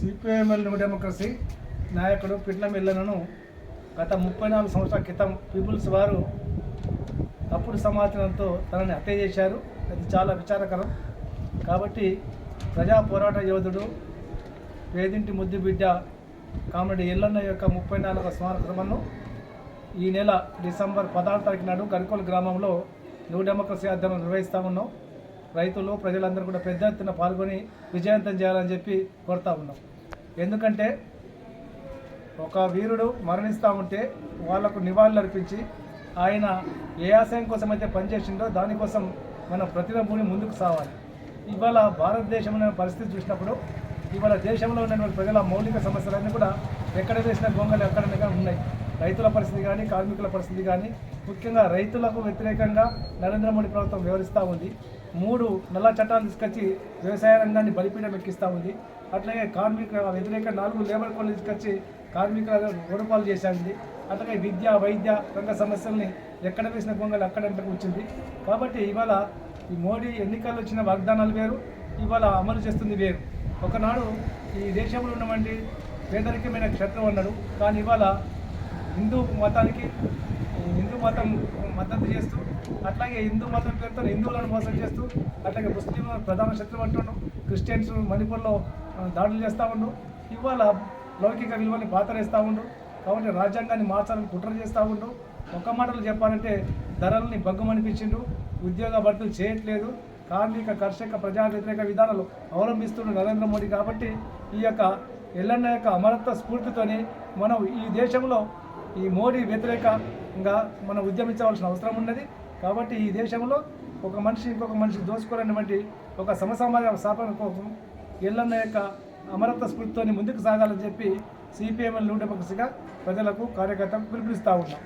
CPIML new democracy నాయకుడు పిట్ల మిల్లనను గత 34 సంవత్సరాల క్రితం పీపుల్స్ వారు తప్పుడు సమాచారంతో తనని హత్య చేశారు. అది చాలా విచారకరం. కాబట్టి ప్రజా పోరాట యోధుడు పేదింటి ముద్దు బిడ్డ కామెడీ ఎల్లన్న యొక్క 34వ స్మారక సభను ఈ నెల డిసెంబర్ 16 తారీఖు నాడు గరికోల్ గ్రామంలో న్యూ డెమోక్రసీ ఆధ్వర్యంలో నిర్వహిస్తూ ఉన్నాం. రైతులు ప్రజలందరూ కూడా పెద్ద ఎత్తున పాల్గొని విజయవంతం చేయాలని చెప్పి కోరుతా ఉన్నాం. ఎందుకంటే ఒక వీరుడు మరణిస్తూ ఉంటే వాళ్లకు నివాళులు అర్పించి ఆయన ఏ ఆశయం కోసం అయితే పనిచేసిండో దానికోసం మనం ప్రతిరూపంగా ముందుకు సాగాలి. ఇవాళ భారతదేశంలో పరిస్థితి చూసినప్పుడు ఇవాళ దేశంలో ఉన్నటువంటి ప్రజల మౌలిక సమస్యలన్నీ కూడా ఎక్కడ వేసిన గొంగలు ఎక్కడనగా ఉన్నాయి. రైతుల పరిస్థితి కానీ, కార్మికుల పరిస్థితి కానీ, ముఖ్యంగా రైతులకు వ్యతిరేకంగా నరేంద్ర మోడీ ప్రభుత్వం వ్యవహరిస్తూ ఉంది. 3 నల్ల చట్టాలు తీసుకొచ్చి వ్యవసాయ రంగాన్ని బలిపీఠం ఎక్కిస్తూ ఉంది. అట్లాగే కార్మిక వ్యతిరేక 4 లేబర్ కోడ్లు తీసుకొచ్చి కార్మికుల ఓడపాలు చేసింది. అట్లాగే విద్య, వైద్య రంగ సమస్యల్ని ఎక్కడ వేసిన గొంగలు అక్కడ వచ్చింది. కాబట్టి ఇవాళ ఈ మోడీ ఎన్నికల్లో వచ్చిన వాగ్దానాలు వేరు, ఇవాళ అమలు చేస్తుంది వేరు. ఒకనాడు ఈ దేశంలో ఉన్నటువంటి పేదరికమైన క్షేత్రం అన్నాడు, కానీ ఇవాళ హిందూ మతం మద్దతు చేస్తూ, అట్లాగే హిందూ మతం పేరుతో హిందువులను మోసం చేస్తూ, అట్లాగే ముస్లింలు ప్రధాన శత్రువు అంటుండు, క్రిస్టియన్స్ మణిపూర్లో దాడులు చేస్తూ ఉండు, ఇవాళ లౌకిక విలువని పాతరేస్తూ ఉండు. కాబట్టి రాజ్యాంగాన్ని మార్చాలని కుట్ర చేస్తూ ఉండు. ఒక మాటలు చెప్పాలంటే ధరల్ని బగ్గుమనిపించిండు, ఉద్యోగ భర్తీలు చేయట్లేదు, కార్మిక కర్షక ప్రజా వ్యతిరేక విధానాలు అవలంబిస్తున్న నరేంద్ర మోడీ. కాబట్టి ఈ యొక్క ఎల్లన్న యొక్క అమరత్వ స్ఫూర్తితోని మనం ఈ దేశంలో ఈ మోడీ వ్యతిరేకంగా మనం ఉద్యమించవలసిన అవసరం ఉన్నది. కాబట్టి ఈ దేశంలో ఒక మనిషి ఇంకొక మనిషి దోచుకోలేనటువంటి ఒక సమసమాజ స్థాపన కోసం ఎల్లన్న యొక్క అమరత్వ స్ఫూర్తితోని ముందుకు సాగాలని చెప్పి సిపిఎంఎల్ న్యూ డెమోక్రసీగా ప్రజలకు, కార్యకర్తలకు పిలుపునిస్తూ ఉన్నాం.